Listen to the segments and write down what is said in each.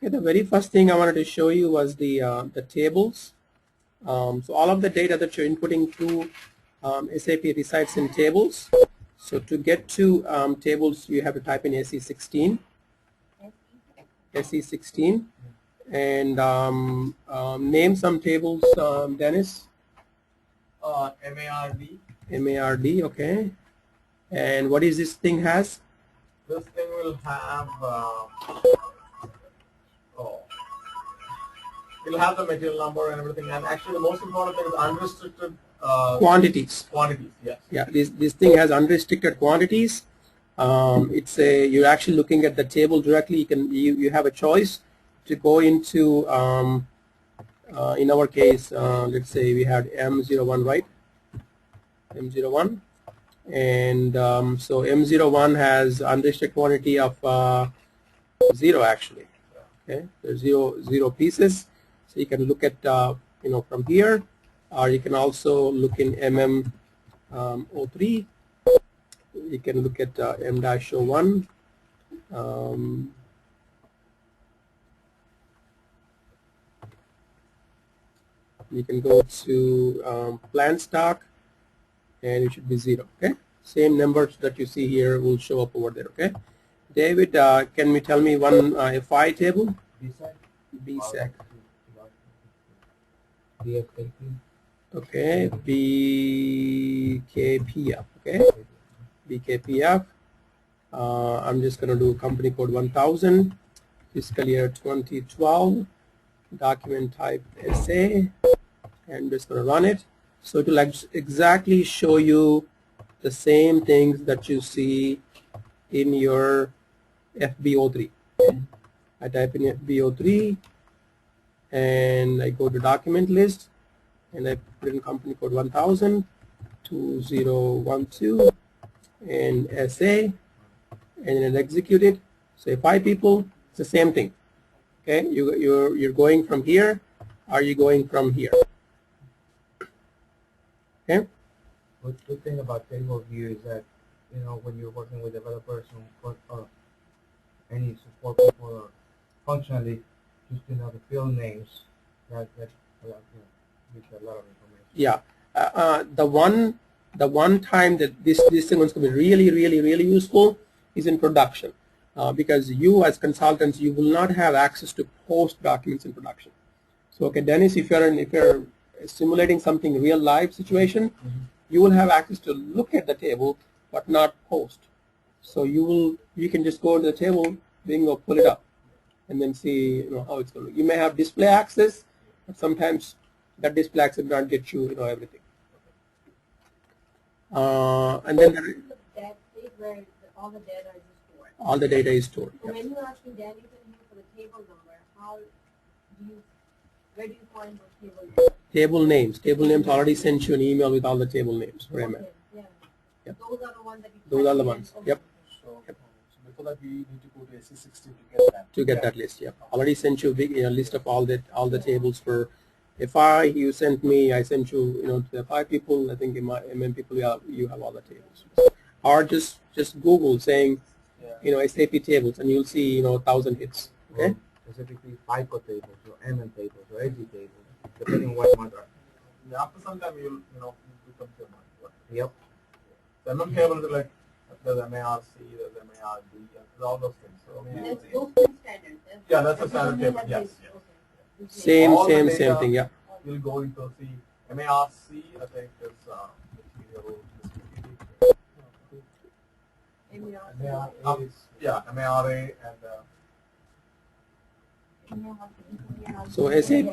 Okay, the very first thing I wanted to show you was the tables. So all of the data that you're inputting to SAP resides in tables. So to get to tables, you have to type in SE16, SE16, and name some tables, Dennis. MARD. MARD, okay. And what is this thing has? This thing will have it'll have the material number and everything, and actually the most important thing is unrestricted Quantities. Quantities, yes. Yeah, this thing has unrestricted quantities. You're actually looking at the table directly. You have a choice to go into in our case, let's say we had M01, right? M01, and so M01 has unrestricted quantity of 0 actually. Okay, there's zero pieces. So you can look at from here, or you can also look in MM03. You can look at M-01. You can go to plan stock, and it should be 0. Okay, same numbers that you see here will show up over there. Okay, David, can you tell me one FI table? BSEC. Okay, BKPF. Okay, BKPF. I'm just going to do company code 1000, fiscal year 2012, document type SA, and just going to run it. So it will exactly show you the same things that you see in your FB03. Okay. I type in FB03 and I go to document list and I put in company code 1000, 2012 and SA, and then execute it. Say 5 people, it's the same thing. Okay, you're going from here, are you going from here? Okay. What's the good thing about table view is that when you're working with developers or any support people or functionally, just the field names that gives a lot of information. Yeah, the one time that this thing is going to be really useful is in production, because you as consultants, you will not have access to post documents in production. So okay, Dennis, if you're simulating something real live situation, you will have access to look at the table but not post. So you can just go to the table, bingo, pull it up, and then see how it's going to look. You may have display access, but sometimes that display access will not get you everything. And then that is where all the data is stored. All the data is stored. So when you're asking Danny for the table number, where do you find those table numbers? Table names. Table names already sent you an email with all the table names for MM. Yeah. Yep. Those are the ones that you Those are the ones. Okay. Yep. So before that, we need to go to SE16 to get that. To get that list. Yep. Already sent you a big list of all the tables for FI. You sent me. I sent you to the FI people. I think in my MM people you have all the tables. Or just Google saying SAP tables, and you'll see 1,000 hits. Okay. Specifically FICO tables or MM tables or AG tables, depending on what month. Yeah, after some time you'll become your mind. Yep. The MM tables are like there's MARC, there's MARD, there's all those things. So That's those two standards. yeah, that's a standard table. Yes. Okay. Same All the same thing. Yeah. You'll go into see MARC. I think is material. MARA and So SAP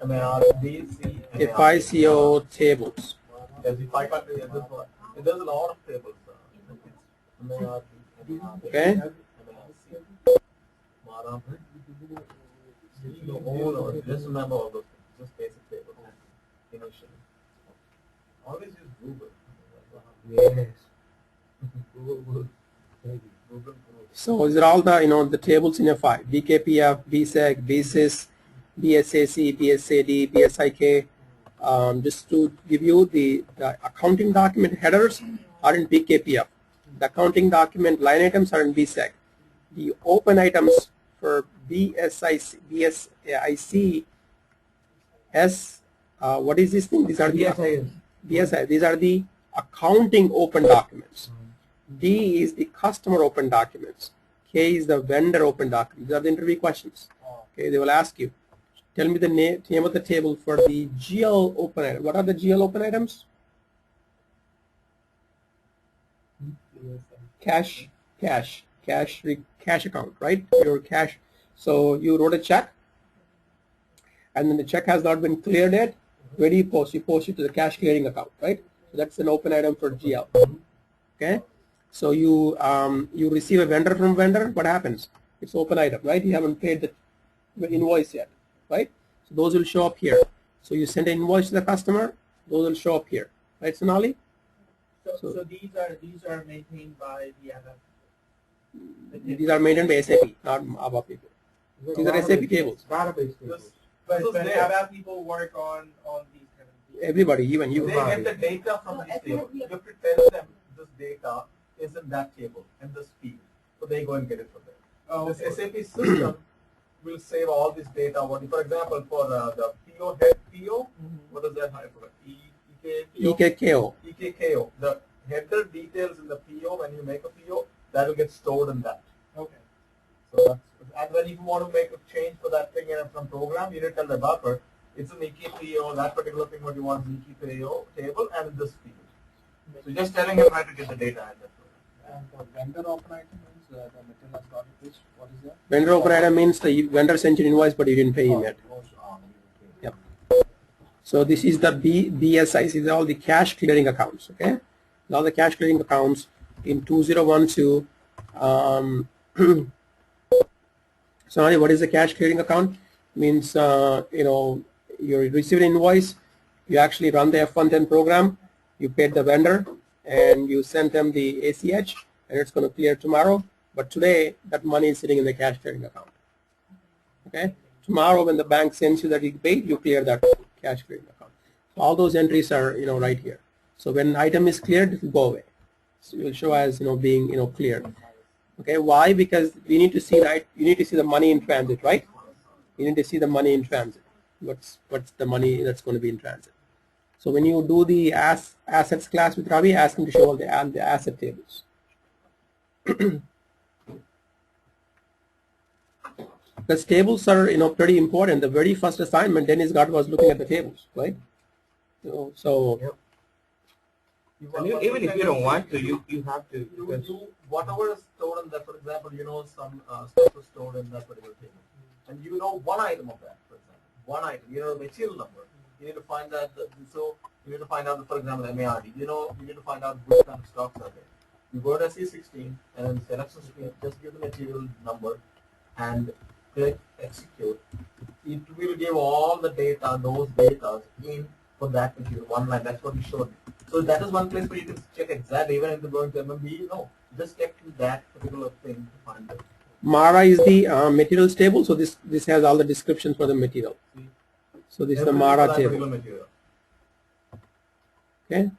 MARDC, FICO tables. Yes, if I can't do this one, there's a lot of tables. Okay. Just remember all those things, just basic tables initially. Always use Google. Yes. Google. Google. So these are all the tables in FI: BKPF, BSEC, BSIS, BSAC, BSAD, BSIK. Just to give you the accounting document headers are in BKPF. The accounting document line items are in BSEC. The open items for BSIC, what is this thing? These are the BSI. These are the accounting open documents. D is the customer open documents. K is the vendor open documents. These are the interview questions. Okay, they will ask you, tell me the name of the table for the GL open item. What are the GL open items? Cash account, right? Your cash. So you wrote a check, and then the check has not been cleared yet. Where do you post? You post it to the cash clearing account, right? So that's an open item for GL. Okay. So you receive a vendor from vendor. What happens? It's open item, right? You haven't paid the invoice yet, right? So those will show up here. So you send an invoice to the customer. Those will show up here, right, Sonali? So these are maintained by the ABAP. These are maintained by SAP, not ABAP people. These are SAP tables. Database tables. But the ABAP people work on these kind of things. Everybody, even you. They get the data from this table. You have to tell them this data is in that table and this field. So they go and get it from there. Oh, This SAP system will save all this data. For example, for the PO head PO, what is that? I forgot. EKKO. EKKO. The header details in the PO, when you make a PO, that will get stored in that. Okay. So that's, and when you want to make a change for that thing from program, you need to tell the buffer, it's an EKPO, that particular thing what you want is EKPO table and in this field. So just telling him where to get the data at that program. And for vendor open item means the material has got it. What is that? Vendor open item means the vendor sent you an invoice, but you didn't pay him yet. Yep. So this is the BSI. These are all the cash clearing accounts. Okay. All the cash clearing accounts in 2012. Sorry, what is the cash clearing account? Means you receive an invoice, you actually run the F110 program, you paid the vendor, and you send them the ACH, and it's going to clear tomorrow. But today, that money is sitting in the cash clearing account. Okay. Tomorrow, when the bank sends you that you paid, you clear that cash clearing account. So all those entries are right here. So when item is cleared, it will go away. So it will show as being cleared. Okay, why? Because we need to see you need to see the money in transit, right? You need to see the money in transit. What's the money that's going to be in transit? So when you do the assets class with Ravi, ask him to show all the asset tables. Because tables are pretty important. The very first assignment Dennis got was looking at the tables, right? So Yep. And even if you don't want to, you have to. You do whatever is stored in that. For example, some stuff is stored in that particular table, and one item of that. For example, one item. The material number. You need to find that. So you need to find out, for example, MARD. You need to find out which kind of stocks are there. You go to SE16 and then selection screen. Just give the material number and click execute. It will give all the data, those data in for that material one line. That's what we showed you. So that is one place where you can check exactly, even if you're going to MMB, just check that particular thing to find it. Mara is the materials table, so this has all the descriptions for the material. So this is the Mara table. Material. Okay.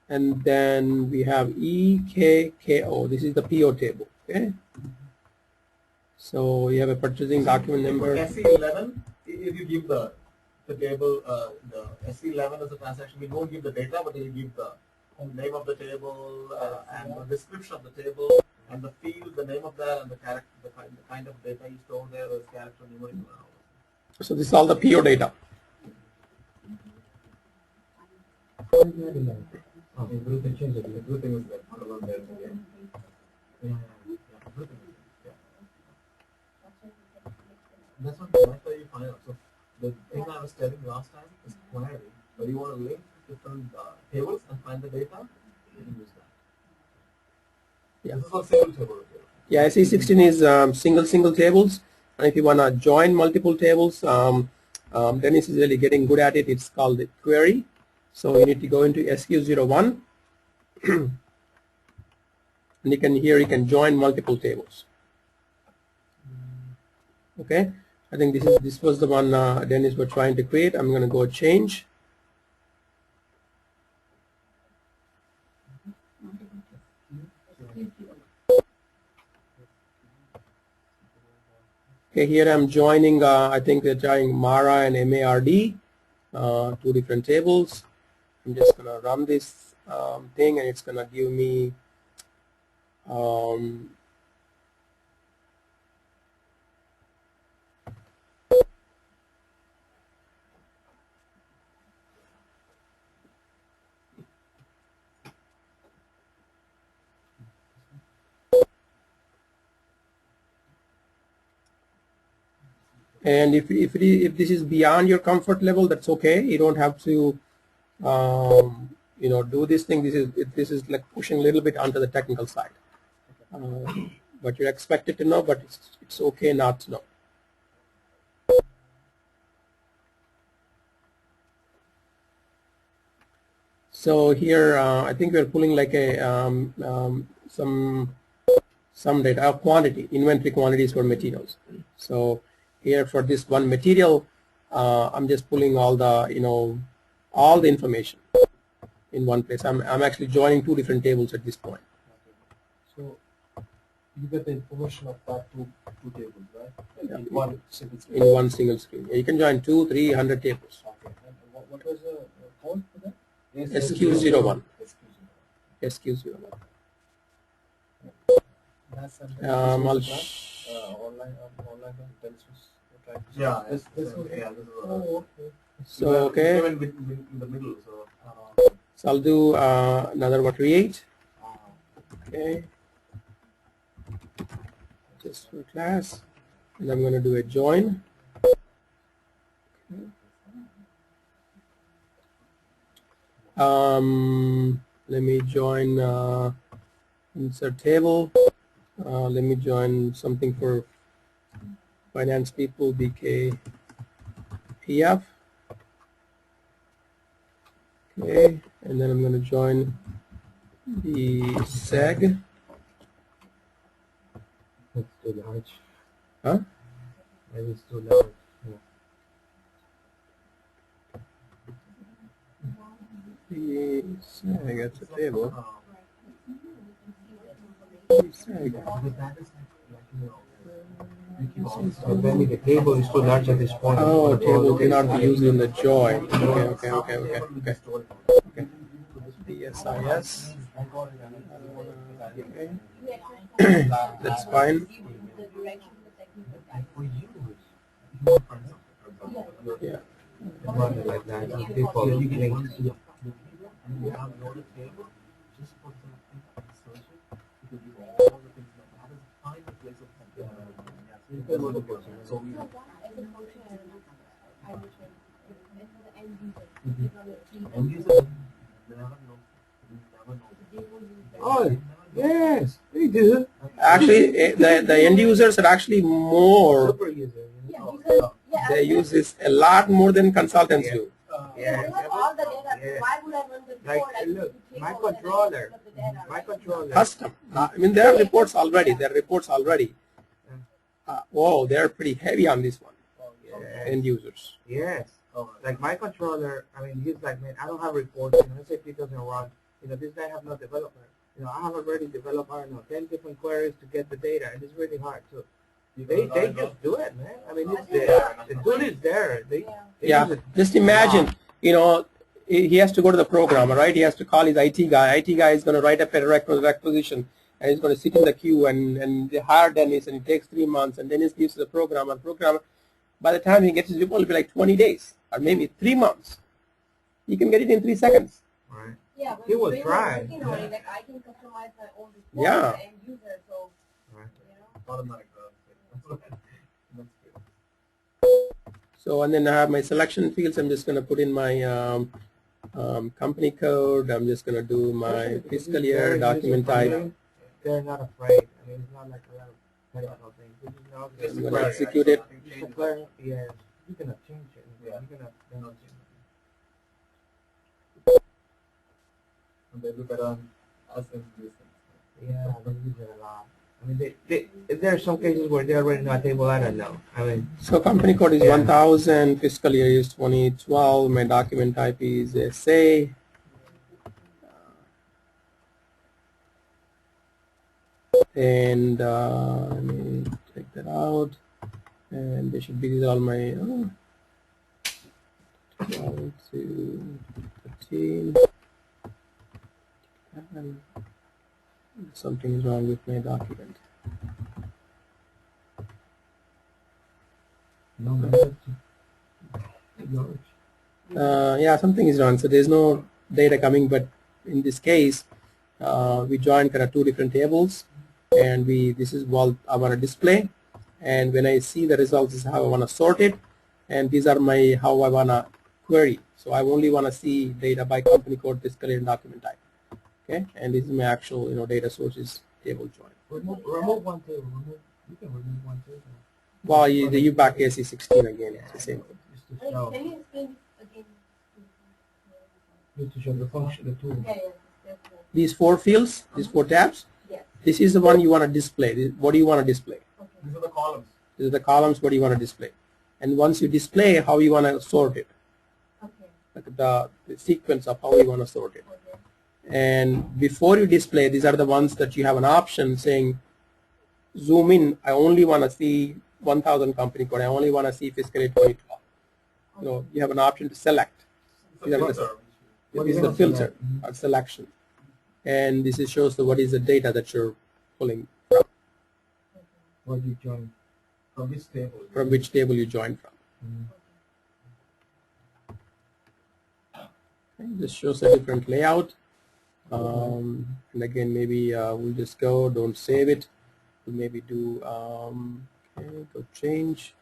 And then we have EKKO. This is the PO table. Okay. So you have a purchasing document number. SE11, if you give the table, the SE11 as a transaction, we don't give the data, but we give the name of the table and the description of the table and the field, the name of that, and the character, the kind of data you store there, is character, numerical. So this is all the PO data. Everything changes. Everything is there. That's why you find out. So the thing I was telling you last time is query. So you want to link different tables and find the data, you can use that. Yeah. This is a single table. Yeah, SE16 is single tables. And if you want to join multiple tables, Dennis is really getting good at it. It's called the query. So you need to go into SQ01. And you can join multiple tables. Okay. I think this was the one Dennis was trying to create. I'm going to go change. Okay, here I'm joining, I think they're joining MARA and MARD, two different tables. I'm just going to run this thing, and it's going to give me and if this is beyond your comfort level, that's okay. You don't have to do this thing. This is like pushing a little bit onto the technical side, but you're expected to know, but it's okay not to know. So here I think we're pulling like a some data, quantity, inventory quantities for materials. So here for this one material, I'm just pulling all the all the information in one place. I'm actually joining two different tables at this point. So you get the information of that two tables, right? Yeah. In one single screen. In one single screen. You can join 200, 300 tables. Okay. And what was the code for that? SQ01. SQ01. That's something I'll online yeah, this one. Yeah, this is okay. So okay. Even in the middle, so. So I'll do another one, create. Okay. Just for class, and I'm going to do a join. Let me join insert table. Let me join something for finance people, BK PF. Okay, and then I'm going to join the seg. It's too large. Huh? Maybe it's too large. The seg, that's a table. The seg. So maybe the table is too large at this point. Oh, table cannot be used in the join. Okay. DSIS. Okay. That's fine. Yeah. Like that. People links. Oh, yes, they do. Actually, the end users are actually more. Super user. They use this a lot more than consultants do. Yeah. Like, look, my controller. Custom. I mean, there are reports already. Whoa, they're pretty heavy on this one. End users. Yes. Like my controller, I mean, he's like, man, I don't have reports. SAP doesn't run. This guy have no developer. I have already developed, I don't know, 10 different queries to get the data, and it's really hard. So they just do it, man. I mean, it's there. The tool is there. They Yeah. Just imagine, he has to go to the programmer, right? He has to call his IT guy. IT guy is going to write up a requisition, and he's going to sit in the queue, and they hire Dennis, and it takes 3 months, and Dennis gives to the programmer. By the time he gets his report, it'll be like 20 days, or maybe 3 months. He can get it in 3 seconds. Right. Yeah, He will try. Like I can customize my own report Yeah. and user, so Automatic. So, and then I have my selection fields. I'm just going to put in my company code. I'm just going to do my fiscal year, document type. They're not afraid. I mean, it's not like a lot of technical things. I'm going to execute it. Yes, you cannot change it. Yeah. You cannot change it. And they look at us as these things. Yeah, they use it a lot. I mean, there are some cases where they already know a table. I don't know. I mean, So company code is 1000, fiscal year is 2012, my document type is SA. And let me take that out. and they should be, these are all my 12 to 13. And something is wrong with my document. No, man. Yeah, something is wrong. So there's no data coming, but in this case, we joined kind of two different tables, and this is what I want to display, and when I see the results, is how I want to sort it, and these are my how I want to query. So I only want to see data by company code, fiscal year, and document type. Okay, and this is my actual data sources table join. Remove one table. You can remove one table. Well, you back AC16 again. It's the same thing. Just to show. Can you explain again? Just to show the function, the tool. Yeah, yeah. These four fields, these four tabs. Yes. This is the one you want to display. What do you want to display? Okay. These are the columns. These are the columns. What do you want to display? And once you display, how you want to sort it. Okay. Like the sequence of how you want to sort it. Okay. And before you display, these are the ones that you have an option saying, zoom in. I only want to see 1,000 company code. I only want to see fiscal year 2012. Okay. You have an option to select. It's a filter. This is the filter or selection, and this is shows what is the data that you're pulling from. What you join. From which table? From which table you joined from. Okay, this shows a different layout. And again, maybe we'll just go. Don't save it. We'll maybe do. Okay, go change.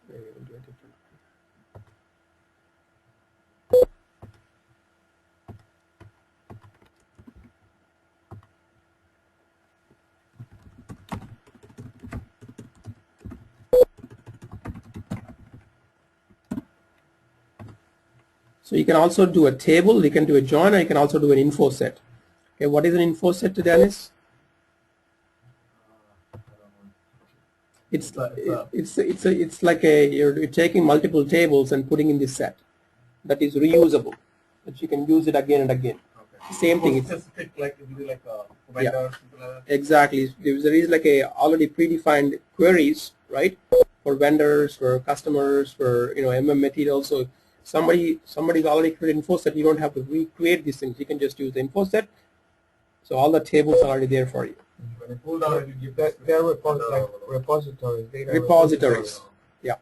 Maybe we'll do a different. So you can also do a table, you can do a join, or you can also do an info set. Okay, what is an info set, Dennis? It's like you're taking multiple tables and putting in this set that is reusable, that you can use it again and again. Okay. Same thing. It's just like a vendor, something like that. Exactly. There is like a already predefined queries, right? For vendors, for customers, for MM materials. So somebody's already created info set. You don't have to recreate these things. You can just use the info set. So all the tables are already there for you. When you pull down, it will give They're repositories. Data Repositories. Yeah.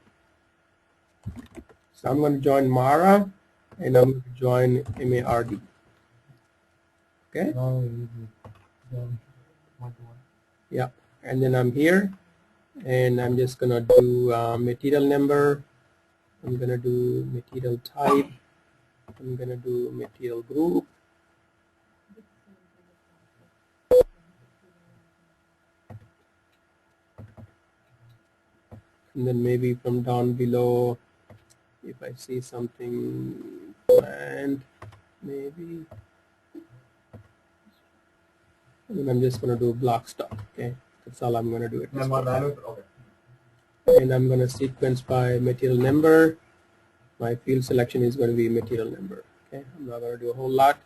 So I'm going to join Mara, and I'm going to join MARD. Okay. Yeah. And then I'm here, and I'm just going to do material number. I'm going to do material type. I'm going to do material group. And then maybe from down below, if I see something planned, maybe, and I'm just going to do block stock. Okay, that's all I'm going to do it. Okay. And I'm going to sequence by material number. My field selection is going to be material number. Okay, I'm not going to do a whole lot.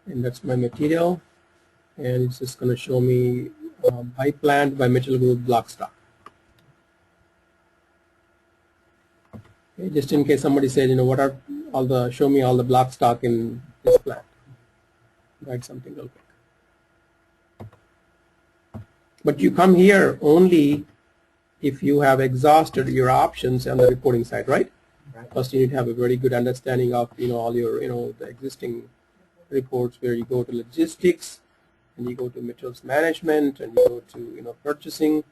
And that's my material, and it's just going to show me by plant, by material group, block stock. Okay, just in case somebody said, what are all the, show me all the block stock in this plant. Write something real quick. But you come here only if you have exhausted your options on the reporting side, right? First, you need to have a very good understanding of all your the existing reports, where you go to logistics, and you go to materials management, and you go to purchasing,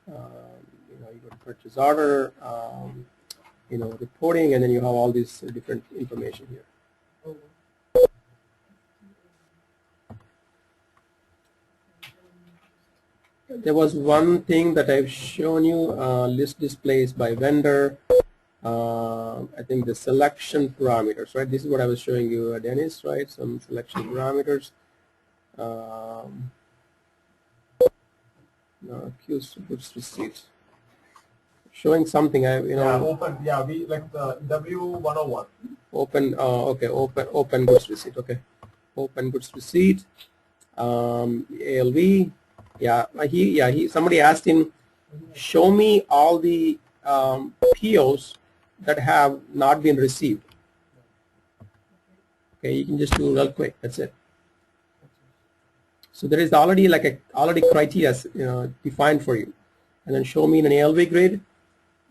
you go to purchase order, reporting, and then you have all this different information here. There was one thing that I've shown you, list displays by vendor. I think the selection parameters, right? This is what I was showing you, Dennis, right? Some selection parameters. Queues, goods receipts. showing something. Yeah, open. Yeah, we like the W101. Open. Okay. Open goods receipt. Okay. Open goods receipt. ALV. Yeah. Somebody asked him, show me all the POs that have not been received. Okay, you can just do real quick. That's it. So there is already already criteria defined for you, and then show me in an ALV grid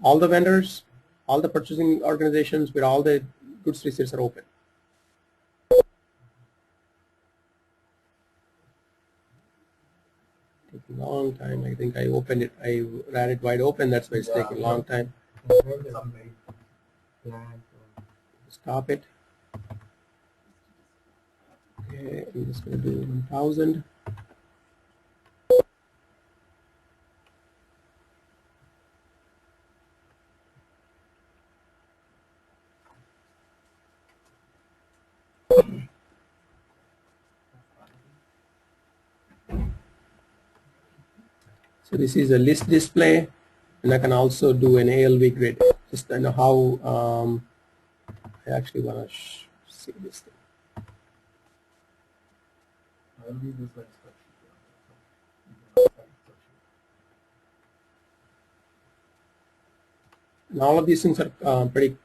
all the vendors, all the purchasing organizations where all the goods receipts are open. Taking a long time. I think I opened it. I ran it wide open. That's why it's taking a long time. Stop it. Okay, I'm just going to do 1000. So this is a list display, and I can also do an ALV grid. Just to know how I actually want to see this thing. And all of these things are the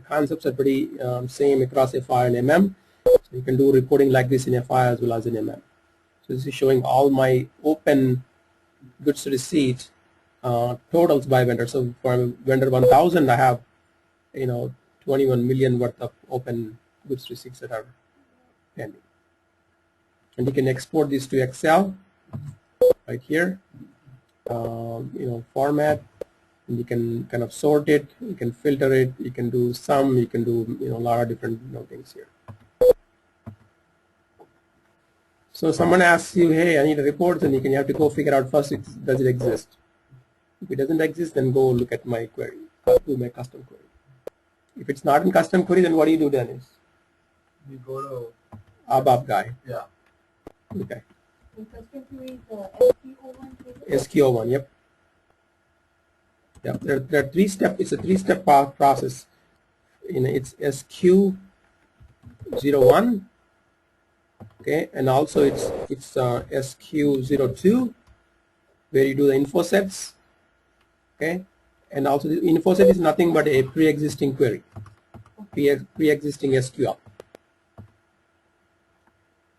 concepts are pretty same across FI and MM. So you can do reporting like this in FI as well as in MM. So this is showing all my open goods receipt totals by vendor. So for vendor 1000, I have 21 million worth of open goods receipts that are pending. And you can export this to Excel right here. Format, and you can kind of sort it. You can filter it. You can do sum. You can do a lot of different things here. So someone asks you, hey, I need a report, and you have to go figure out first, does it exist? If it doesn't exist, then go look at my query, do my custom query. If it's not in custom query, then what do you do, Dennis? You go to ABAP guy. Yeah. Okay. In custom query, the SQO1. SQO1, yep. Yeah, there are it's a three-step process. It's SQ01, okay, and also it's SQ02, where you do the InfoSets, okay, and also the InfoSet is nothing but a pre-existing query, pre-existing SQL,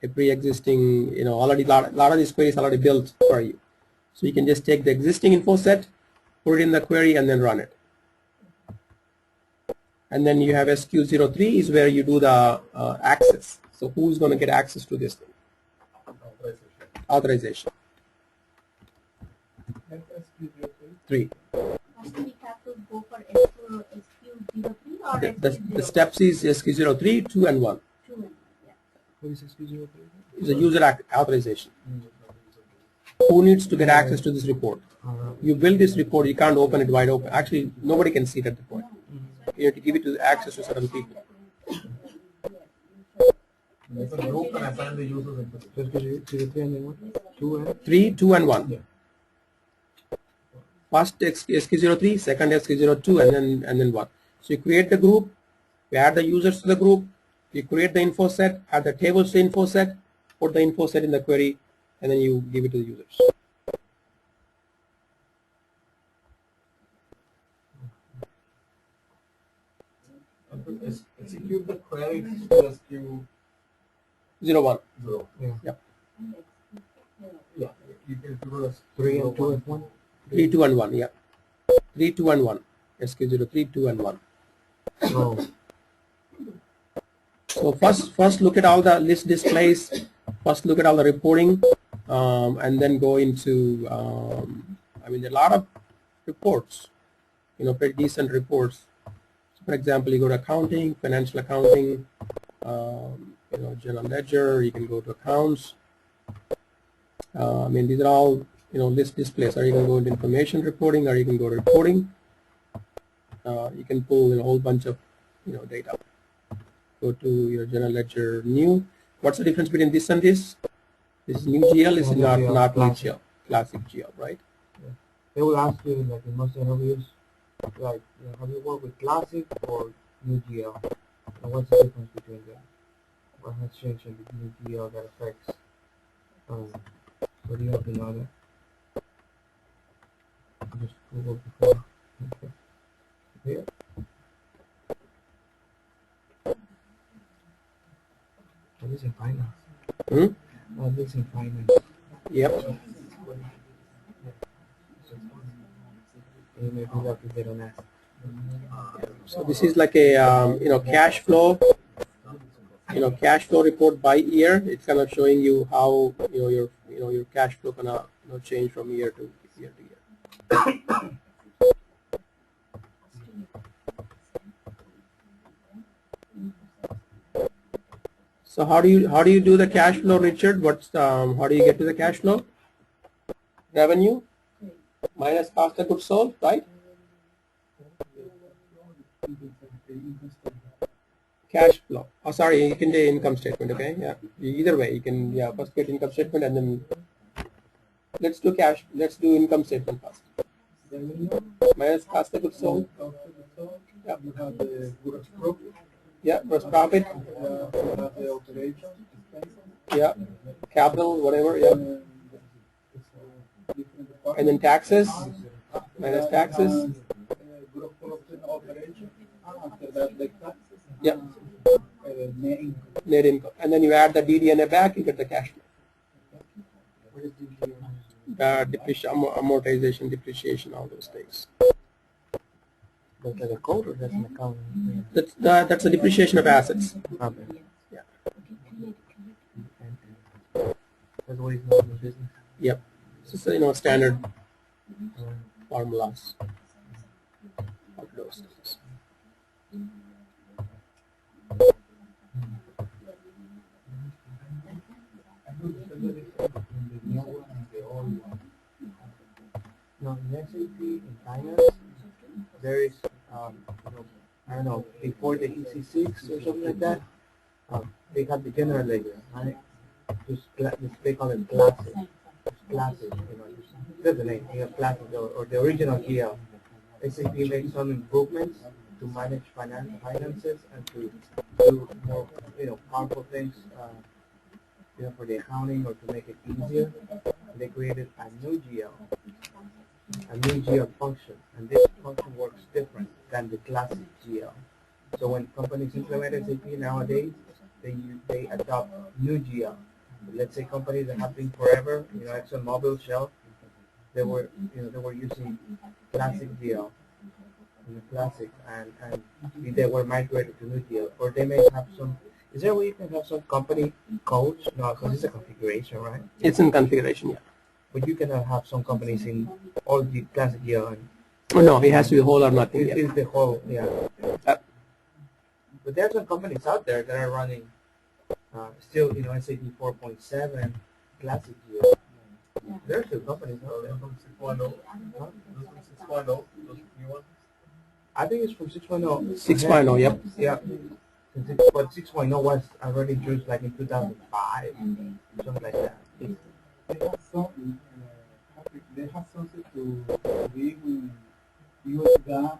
a pre-existing, already lot of these queries already built for you, so you can just take the existing InfoSet, put it in the query, and then run it. And then you have SQ03 is where you do the access. So who's going to get access to this thing? Authorization. Three. First we have to go for SQ03 or The steps is SQ03, 2 and 1. 2 and 1, yeah. What is SQ03? It's a user authorization. Who needs to get access to this report? You build this report, you can't open it wide open. Actually, nobody can see it at the point. You have to give it to access to certain people. It's a group and assign the users into it. 3, 2 and 1. First SQ03, second SQ02, and then 1. So you create the group, you add the users to the group, you create the info set, add the tables to info set, put the info set in the query, and then you give it to the users. Execute the query to SQ01. 01. Yeah. Yep. Yeah. You can do 3 and 2 and 1. 3, 2 and 1. Yeah. 3, 2 and 1. SQ03, 2 and 1. So first look at all the list displays. First look at all the reporting, and then go into. There are a lot of reports. Pretty decent reports. So for example, you go to accounting, financial accounting, general ledger. You can go to accounts. These are all list displays. Or you can go into information reporting, or you can go to reporting. You can pull a whole bunch of data. Go to your general ledger new. What's the difference between this and this? This is new GL. This is not new GL. Classic GL, right? Yeah. They will ask you like in most interviews, Like, have you worked with Classic or UGL? And what's the difference between them? What has changed in the UGL that affects? What do you have to know that? Just Google before. Okay. Yeah. Oh, this is in finance. Hmm? Oh, this is in finance. Yep. You may be lucky they don't ask. So this is like a cash flow. Cash flow report by year. It's kind of showing you how your cash flow gonna change from year to year to year. So how do you do the cash flow, Richard? How do you get to the cash flow? Revenue minus cost of goods sold, right? Cash flow. Oh, sorry, you can do income statement. Okay, yeah. Either way, you can first get income statement and then let's do cash. Let's do income statement first. Minus cost of goods sold. Yeah. You have the gross profit. Yeah, gross profit. You have the authorization expenses. Yeah, capital, whatever. Yeah, and then taxes minus taxes. Gross profit authorization. After that, the taxes. Yeah. Net income. Net income, and then you add the DD&A back, you get the cash flow. What is the Amortization, depreciation, all those things. That's like a code or that's an accounting? That's the depreciation of assets. Okay. Yeah. That's what he's known in business. Yep. So standard formulas of those things. No, in SAP, in finance, there is, I don't know, before the EC6 or something like that, they have the general ledger, right? They call it classic. It's classic, that's the name. You have classic or the original GL. SAP makes some improvements to manage finances and to do more, powerful things, for the accounting or to make it easier. They created a new GL function, and this function works different than the classic GL. So when companies implement SAP nowadays, they adopt new GL. Let's say companies that have been forever, ExxonMobil, Shell, they were using classic GL, classic, and they were migrated to new GL, or they may have some. Is there a way you can have some company codes? No, because it's a configuration, right? It's in configuration, yeah. But you cannot have some companies in all the classic GL. No, it has to be whole or nothing. It is the whole, yeah. Uh, But there are some companies out there that are running still, SAP 4.7 classic GL. There are still companies out there. From 6.0. Huh? 6.0, those new ones. I think it's from 6.0. 6.0, yep. Yeah. But 6.0 was already used like in 2005, something like that. They have something to be with US GAAP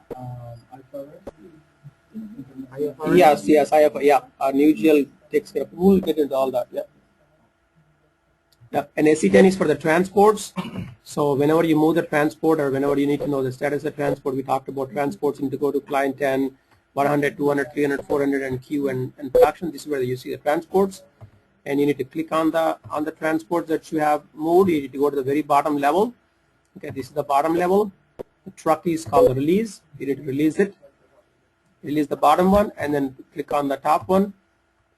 IFRS. Yes, I have, yeah. Our new GL takes care of. We'll get into all that, yeah. Yeah, and SC10 is for the transports. So whenever you move the transport or whenever you need to know the status of transport, we talked about transports need to go to client 10, 100, 200, 300, 400, and queue and production. This is where you see the transports, and you need to click on the transport that you have moved. You need to go to the very bottom level. Okay, this is the bottom level. The truck is called the release. You need to release it. Release the bottom one, and then click on the top one,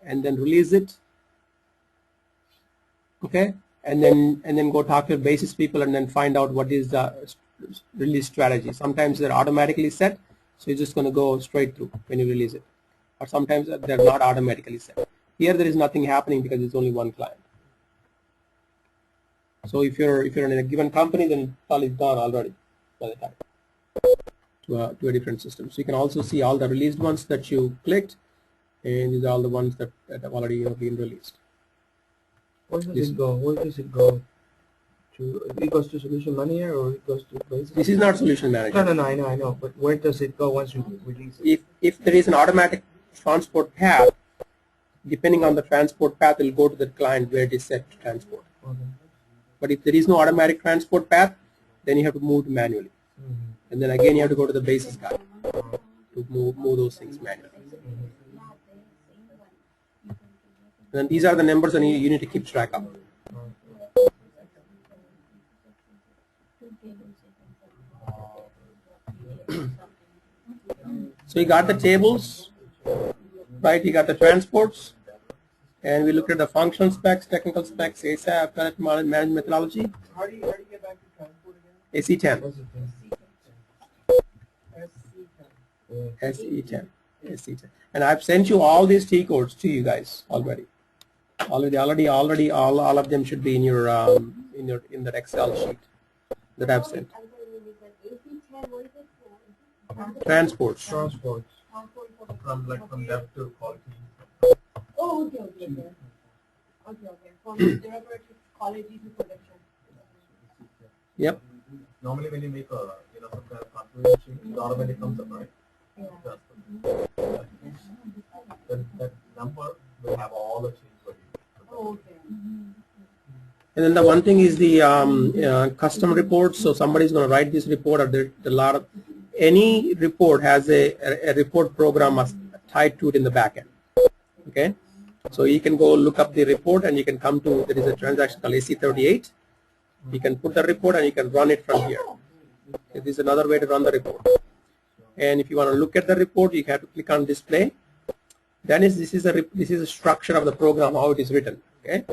and then release it. Okay, and then go talk to your basis people and then find out what is the release strategy. Sometimes they're automatically set, so you're just going to go straight through when you release it, or sometimes they're not automatically set. Here there is nothing happening because it's only one client. So if you're in a given company, then it's probably done already by the time to a different system. So you can also see all the released ones that you clicked, and these are all the ones that have already been released. Where does it go? Where does it go it goes to solution manager or it goes to basis? This is not solution manager. No, I know. But where does it go once you release it? If there is an automatic transport path, depending on the transport path, it will go to the client where it is set to transport. Okay. But if there is no automatic transport path, then you have to move manually. And then again you have to go to the basis guide to move those things manually. And then these are the numbers that you need to keep track of. So you got the tables, right? You got the transports, and we looked at the functional specs, technical specs, ASAP, product management methodology. How do you get back to transport again? SE10. SC10. SE10. And I've sent you all these T codes to you guys already. Already, all of them should be in your in that Excel sheet that I've sent. Transports. Transports. From dev to quality. Oh, okay. From developer to quality to production. Yep. Normally when you make a some kind of configuration, it automatically comes up, right? Yeah. That number will have all the changes for you. Oh, okay. And then the one thing is the custom reports. So somebody's going to write this report, or there a lot of any report has a report program tied to it in the back end. Okay, so you can go look up the report and you can come to, there is a transaction called AC38. You can put the report and you can run it from here. Okay, this is another way to run the report. And if you want to look at the report, you have to click on display. Then this is a structure of the program, how it is written. Okay,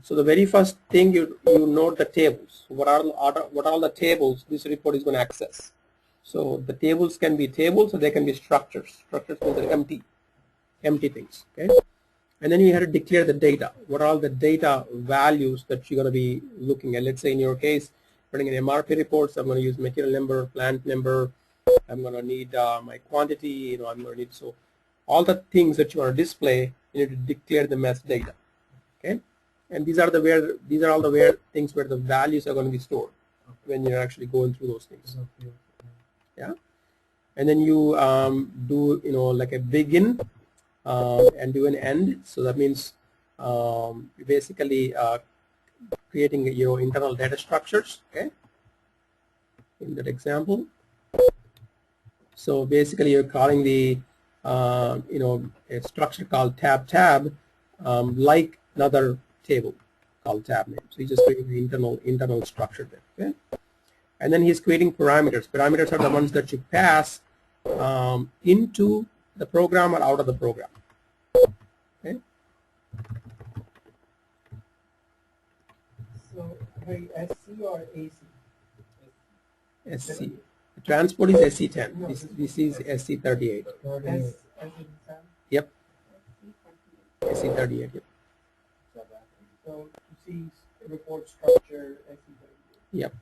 so the very first thing you note the tables. What are all the tables this report is going to access? So the tables can be tables, or they can be structures. Structures means they're empty things. Okay, and then you have to declare the data. What are all the data values that you're going to be looking at? Let's say in your case, running an MRP report, so I'm going to use material number, plant number. I'm going to need my quantity. I'm going to need, so all the things that you want to display, you need to declare them as data. Okay, and these are all the things where the values are going to be stored when you're actually going through those things. Yeah, and then you do like a begin and do an end. So that means basically creating your internal data structures. Okay, in that example. So basically you're calling the a structure called tab like another table called tab name. So he's just creating the internal structure there. Okay, and then he's creating parameters. Parameters are the ones that you pass into the program or out of the program. Okay. So SC or AC? SC. The transport is SC10. This is SC38. SC10? Yep. SC38. Yep. So you see report structure SC38. Yep.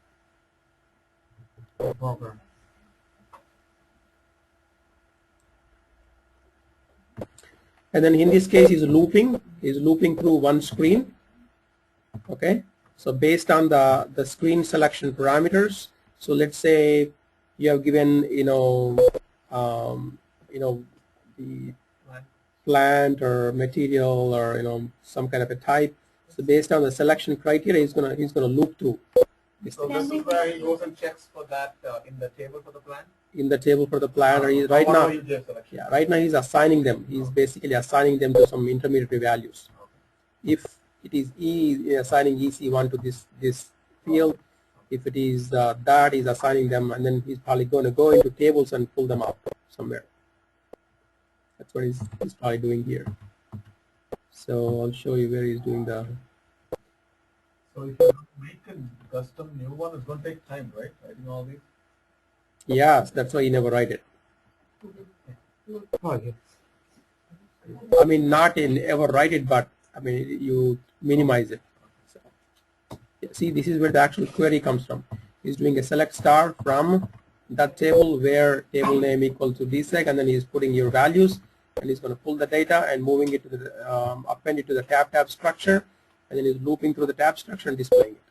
Program. And then in this case, he's looping through one screen. Okay. So based on the screen selection parameters. So let's say you have given the plant or material or some kind of a type. So based on the selection criteria, he's gonna loop through. So this is where he goes and checks for that in the table for the plant? In the table for the plant, or right now, yeah, right now he's assigning them. He's basically assigning them to some intermediary values. If it is assigning EC1 to this field. If it is that, he's assigning them, and then he's probably going to go into tables and pull them out somewhere. That's what he's probably doing here. So I'll show you where he's doing the. So if you make a custom new one, it's going to take time, right? Writing all these. Yes, that's why you never write it. Oh, yes. I mean, not in ever write it, but I mean you minimize it. So, see, this is where the actual query comes from. He's doing a select star from that table where table name equal to dseg, and then he's putting your values, and he's going to pull the data and moving it to the append it to the tab structure, and then he's looping through the tab structure and displaying it.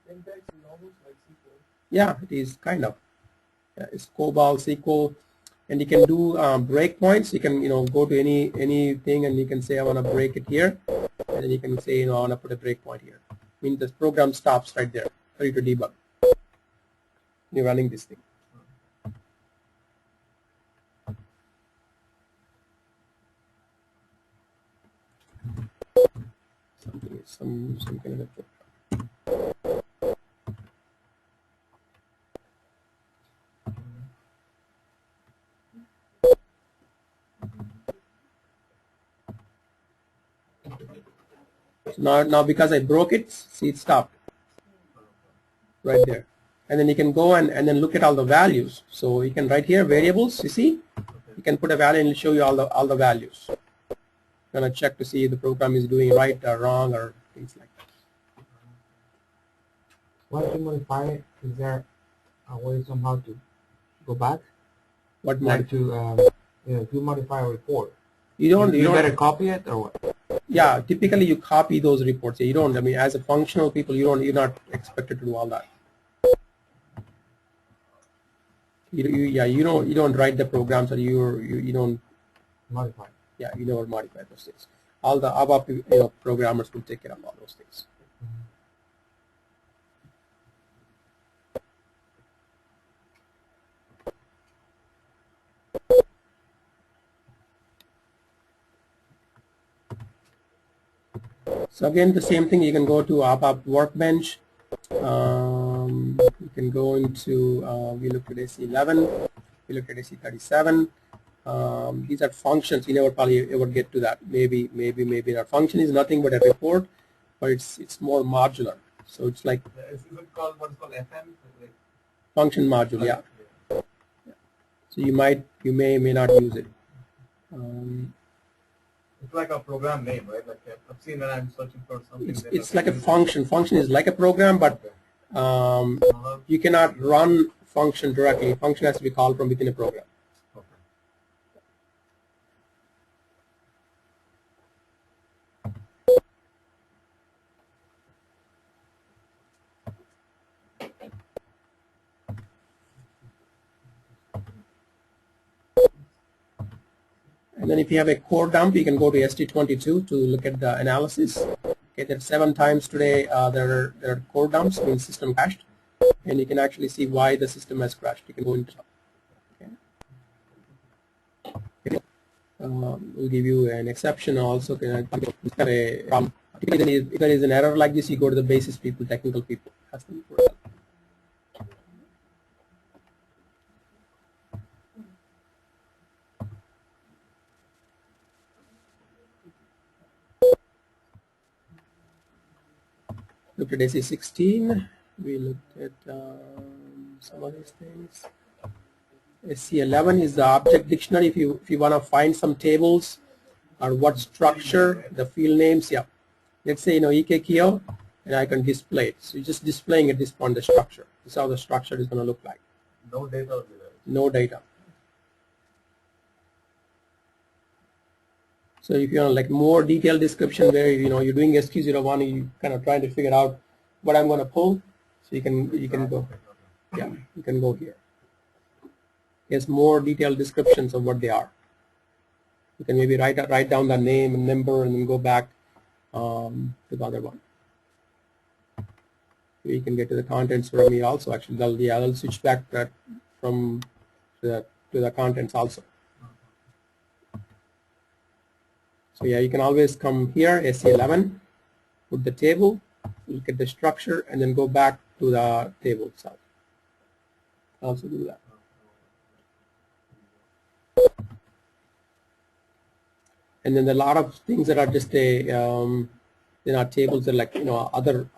Syntax is almost like SQL. Yeah, it is kind of. Yeah, it's COBOL, SQL, and you can do breakpoints. You can go to anything and you can say I want to break it here, and then you can say I want to put a breakpoint here. Means the program stops right there, ready to debug. You're running this thing. Some kind of a so now because I broke it, see it stopped right there. And then you can go and then look at all the values. So you can write here variables, you see? You can put a value and it'll show you all the values. You're gonna check to see if the program is doing right or wrong or things like that. Once you modify it, is there a way somehow to go back? What Like to if you modify a report, you don't better copy it or what? Yeah, typically you copy those reports. You don't. I mean, as a functional people, you're not expected to do all that. You don't write the programs, or you don't Modify. Yeah, you never modify those things. All the ABAP programmers will take care of all those things. So again, the same thing. You can go to ABAP Workbench. You can go into we looked at AC11. We looked at AC37. These are functions. You never probably ever get to that. Maybe not. Function is nothing but a report, but it's more modular. So it's like Is it called what's called FM? function module. Yeah. So you may not use it. It's like a program name, right? Like I've seen when I'm searching for something. It's like a function. Function is like a program, but you cannot run function directly. Function has to be called from within a program. And then if you have a core dump, you can go to ST22 to look at the analysis. Okay, there are 7 times today there are core dumps, means system crashed, and you can actually see why the system has crashed. You can go into we'll give you an exception also. If there is an error like this, you go to the basis people, technical people. Ask them for help. Looked at AC16. We looked at some of these things. SC11 is the object dictionary. If you want to find some tables or what structure, the field names, yeah. Let's say EK Kio, and I can display it. So you're just displaying at this point the structure. This is how the structure is going to look like. No data will be there. No data. So if you want like more detailed description where you're doing SQ01, you kind of trying to figure out what I'm going to pull, so you can go, yeah, you can go here. There's more detailed descriptions of what they are. You can maybe write down the name and number and then go back to the other one. You can get to the contents from here also. Actually, I'll switch back from to the contents also. So yeah, you can always come here, SC11, put the table, look at the structure, and then go back to the table itself. Also do that. And then there are a lot of things that are just tables that are like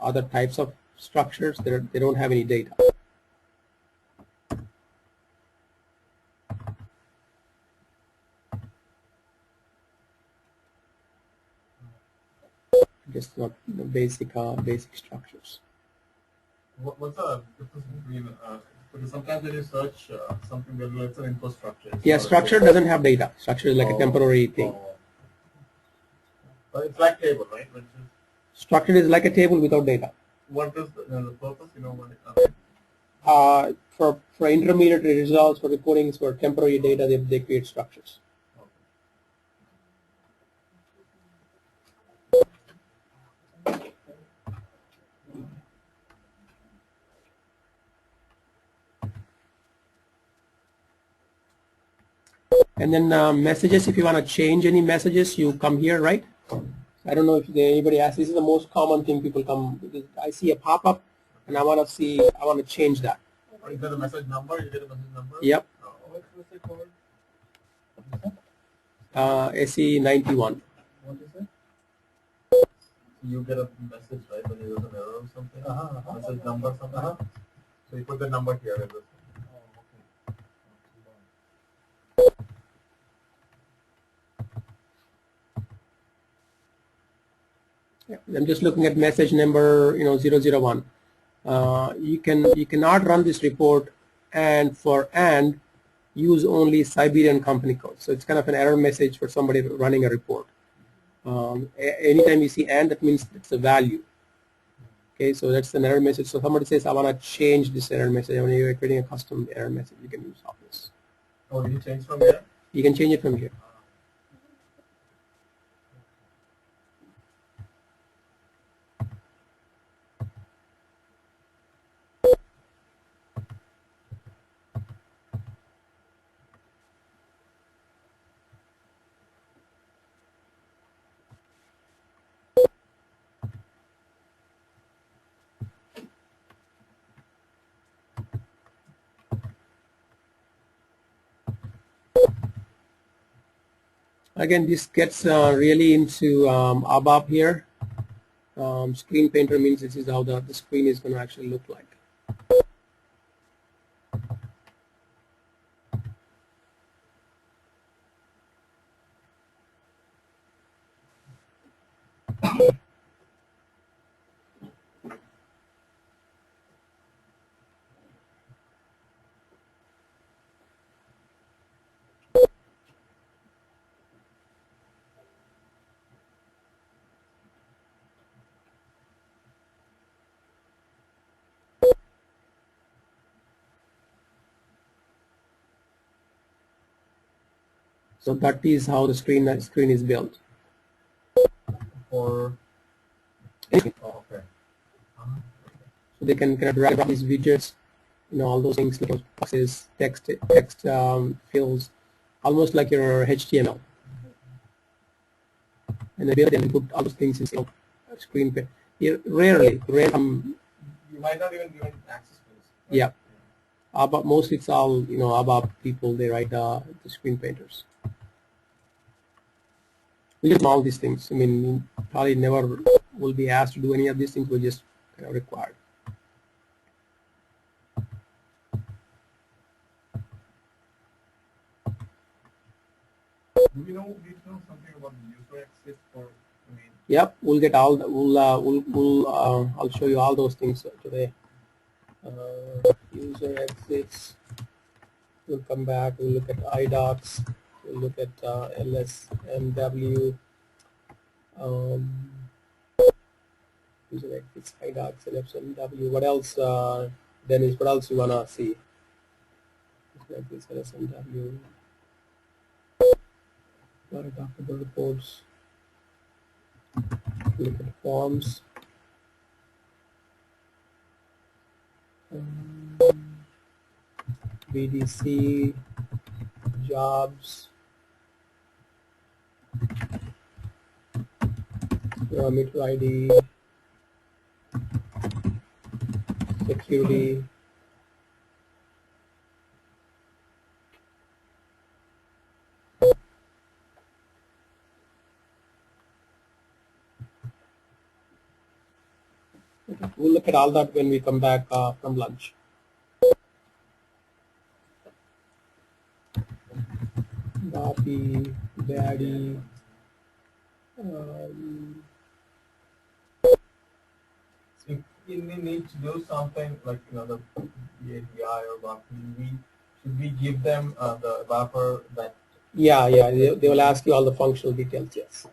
other types of structures. They don't have any data. Just not basic structures. What's the difference between because sometimes when you search something, it's an infrastructure. Yeah, structure doesn't have data. Structure is like a temporary thing. But it's like table, right? Structured is like a table without data. What is the purpose? You know, when For intermediate results, for reporting, for temporary data, they create structures. And then messages, if you want to change any messages, you come here, right? I don't know if anybody asks. This is the most common thing people come. I see a pop-up, and I want to change that. you get a message number. You get a message number. Yep. What's it called? SE91. What is it? You get a message, right, when there's an error or something. Message number something. So you put the number here. In this. I'm just looking at message number 001. You cannot run this report and use only Siberian company code. So it's kind of an error message for somebody running a report. Anytime you see and, that means it's a value. Okay, so that's an error message. So somebody says, I want to change this error message. When you're creating a custom error message, you can use all this. Oh, you change from here? You can change it from here. Again, this gets really into ABAP here. Screen painter means this is how the screen is going to actually look like. So that is how the screen is built. For okay. Okay. So they can kind of drag these widgets, all those things, like boxes, text fields, almost like your HTML. And then put all those things in screen. Rarely. You might not even give access to this. Right? Yeah. ABAP, mostly it's all ABAP people. They write the screen painters. We just do all these things. I mean, you probably never will be asked to do any of these things. We're just kind of required. Do we know something about the user access for? Yep, we'll get all. I'll show you all those things today. User exits. We'll come back. We'll look at iDocs. We'll look at LSMW. User exits, iDocs, LSMW. What else, Dennis? What else you wanna see? User exits, LSMW. What about the reports? Look at forms. BDC, jobs, parameter ID, security, we'll look at all that when we come back from lunch. Copy, daddy. You need to do something like the API or BAP. Should we give them the buffer that? Yeah, they will ask you all the functional details. Yes.